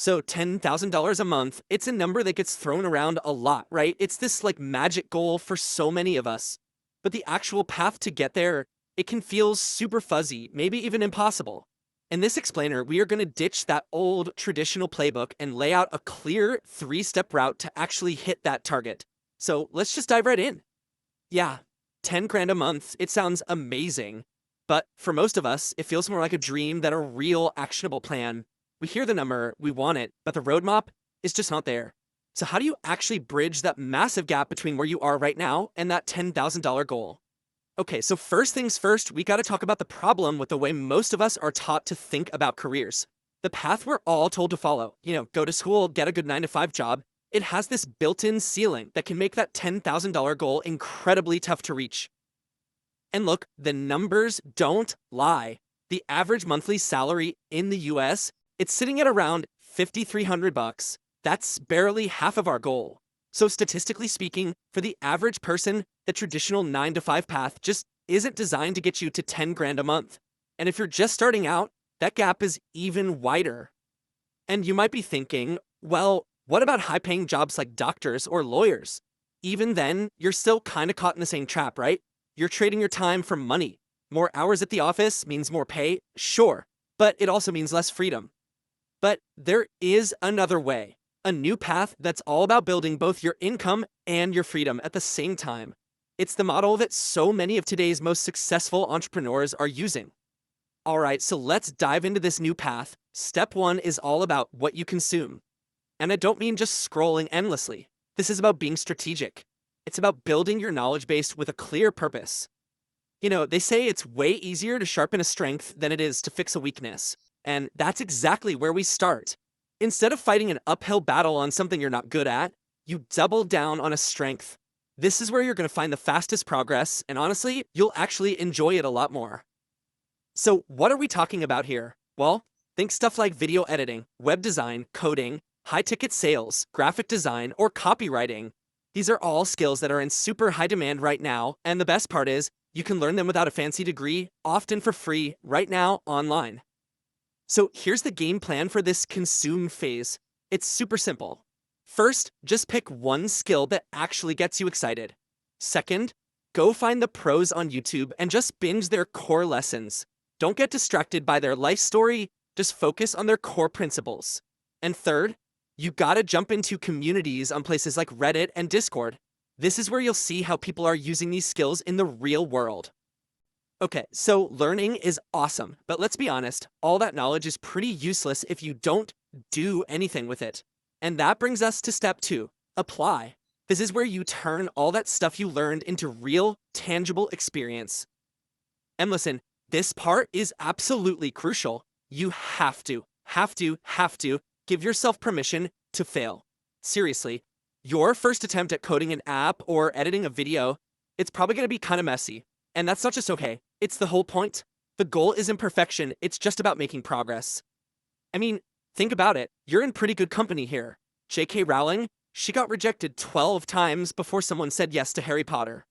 So $10,000 a month, it's a number that gets thrown around a lot, right? It's this like magic goal for so many of us. But the actual path to get there, it can feel super fuzzy, maybe even impossible. In this explainer, we are going to ditch that old traditional playbook and lay out a clear 3-step route to actually hit that target. So let's just dive right in. Yeah, 10 grand a month, it sounds amazing. But for most of us, it feels more like a dream than a real actionable plan. We hear the number, we want it, but the roadmap is just not there. So how do you actually bridge that massive gap between where you are right now and that $10,000 goal? Okay, so first things first, we gotta talk about the problem with the way most of us are taught to think about careers. The path we're all told to follow, go to school, get a good 9 to 5 job, it has this built-in ceiling that can make that $10,000 goal incredibly tough to reach. And look, the numbers don't lie. The average monthly salary in the US, it's sitting at around 5,300 bucks. That's barely half of our goal. So statistically speaking, for the average person, the traditional 9 to 5 path just isn't designed to get you to 10 grand a month. And if you're just starting out, that gap is even wider. And you might be thinking, well, what about high-paying jobs like doctors or lawyers? Even then, you're still kind of caught in the same trap, right? You're trading your time for money. More hours at the office means more pay, sure, but it also means less freedom. But there is another way, a new path that's all about building both your income and your freedom at the same time. It's the model that so many of today's most successful entrepreneurs are using. All right, so let's dive into this new path. Step one is all about what you consume. And I don't mean just scrolling endlessly. This is about being strategic. It's about building your knowledge base with a clear purpose. They say it's way easier to sharpen a strength than it is to fix a weakness. And that's exactly where we start. Instead of fighting an uphill battle on something you're not good at, you double down on a strength. This is where you're going to find the fastest progress, and honestly, you'll actually enjoy it a lot more. So what are we talking about here? Well, think stuff like video editing, web design, coding, high-ticket sales, graphic design, or copywriting. These are all skills that are in super high demand right now, and the best part is, you can learn them without a fancy degree, often for free, right now, online. So here's the game plan for this consume phase. It's super simple. First, just pick one skill that actually gets you excited. Second, go find the pros on YouTube and just binge their core lessons. Don't get distracted by their life story, just focus on their core principles. And third, you gotta jump into communities on places like Reddit and Discord. This is where you'll see how people are using these skills in the real world. Okay, so learning is awesome, but let's be honest, all that knowledge is pretty useless if you don't do anything with it. And that brings us to step two, apply. This is where you turn all that stuff you learned into real, tangible experience. And listen, this part is absolutely crucial. You have to give yourself permission to fail. Seriously, your first attempt at coding an app or editing a video, it's probably going to be kind of messy. And that's not just okay. It's the whole point. The goal isn't perfection. It's just about making progress. I mean, think about it. You're in pretty good company here. J.K. Rowling, she got rejected 12 times before someone said yes to Harry Potter.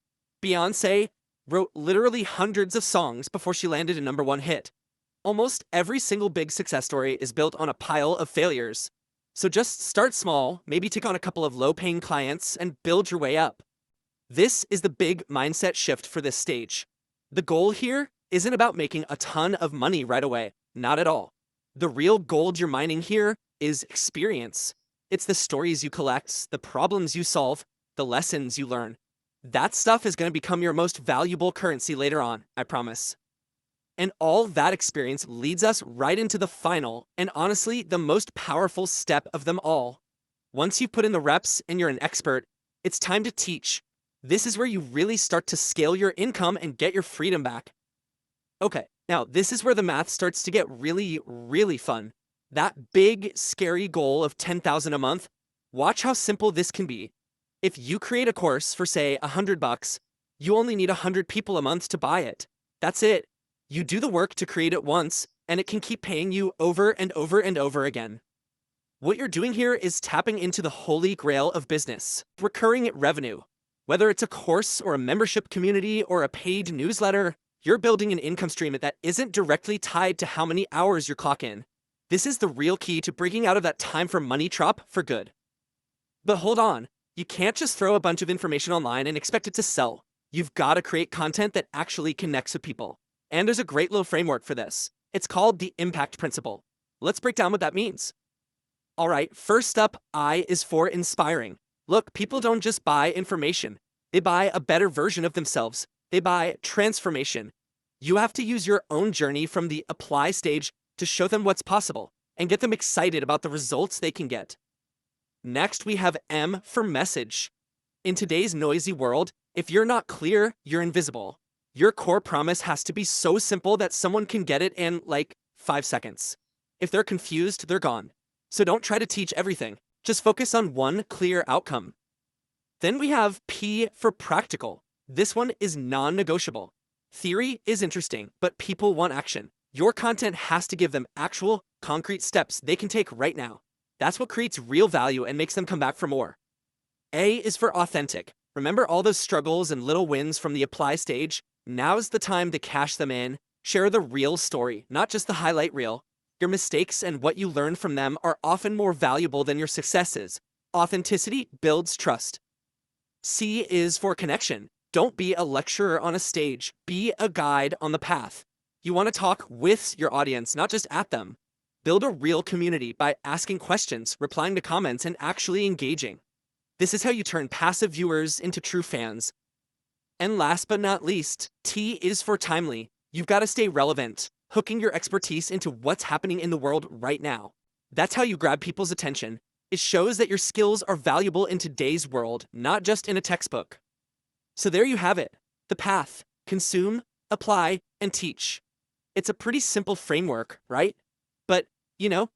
Beyoncé wrote literally hundreds of songs before she landed a #1 hit. Almost every single big success story is built on a pile of failures. So just start small, maybe take on a couple of low-paying clients, and build your way up. This is the big mindset shift for this stage. The goal here isn't about making a ton of money right away. Not at all. The real gold you're mining here is experience. It's the stories you collect, the problems you solve, the lessons you learn. That stuff is going to become your most valuable currency later on, I promise. And all that experience leads us right into the final, and honestly, the most powerful step of them all. Once you've put in the reps and you're an expert, it's time to teach. This is where you really start to scale your income and get your freedom back. Okay, now this is where the math starts to get really, really fun. That big, scary goal of $10,000 a month, watch how simple this can be. If you create a course for, say, $100, you only need 100 people a month to buy it. That's it. You do the work to create it once, and it can keep paying you over and over and over again. What you're doing here is tapping into the holy grail of business, recurring revenue. Whether it's a course or a membership community or a paid newsletter, you're building an income stream that isn't directly tied to how many hours you clock in. This is the real key to breaking out of that time for money trap for good. But hold on, you can't just throw a bunch of information online and expect it to sell. You've got to create content that actually connects with people. And there's a great little framework for this. It's called the impact principle. Let's break down what that means. All right, first up, I is for inspiring. Look, people don't just buy information. They buy a better version of themselves. They buy transformation. You have to use your own journey from the apply stage to show them what's possible and get them excited about the results they can get. Next, we have M for message. In today's noisy world, if you're not clear, you're invisible. Your core promise has to be so simple that someone can get it in like 5 seconds. If they're confused, they're gone. So don't try to teach everything. Just focus on one clear outcome. Then we have P for practical. This one is non-negotiable. Theory is interesting, but people want action. Your content has to give them actual, concrete steps they can take right now. That's what creates real value and makes them come back for more. A is for authentic. Remember all those struggles and little wins from the apply stage? Now's the time to cash them in. Share the real story, not just the highlight reel. Your mistakes and what you learn from them are often more valuable than your successes. Authenticity builds trust. C is for connection. Don't be a lecturer on a stage. Be a guide on the path. You want to talk with your audience, not just at them. Build a real community by asking questions, replying to comments, and actually engaging. This is how you turn passive viewers into true fans. And last but not least, T is for timely. You've got to stay relevant, hooking your expertise into what's happening in the world right now. That's how you grab people's attention. It shows that your skills are valuable in today's world, not just in a textbook. So there you have it. The path. Consume, apply, and teach. It's a pretty simple framework, right? But,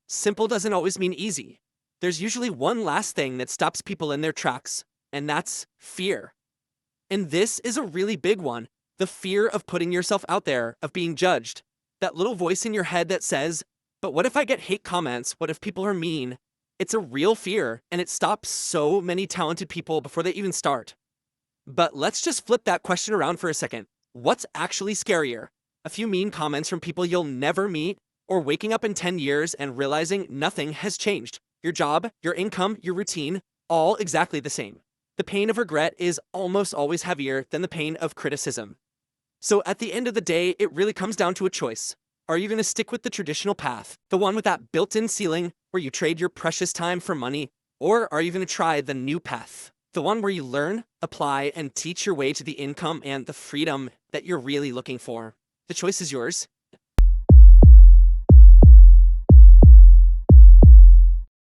simple doesn't always mean easy. There's usually one last thing that stops people in their tracks, and that's fear. And this is a really big one. The fear of putting yourself out there, of being judged. That little voice in your head that says, but what if I get hate comments? What if people are mean? It's a real fear, and it stops so many talented people before they even start. But let's just flip that question around for a second. What's actually scarier? A few mean comments from people you'll never meet, or waking up in 10 years and realizing nothing has changed? Your job, your income, your routine, all exactly the same. The pain of regret is almost always heavier than the pain of criticism. So at the end of the day, it really comes down to a choice. Are you going to stick with the traditional path, the one with that built-in ceiling where you trade your precious time for money? Or are you going to try the new path, the one where you learn, apply, and teach your way to the income and the freedom that you're really looking for? The choice is yours.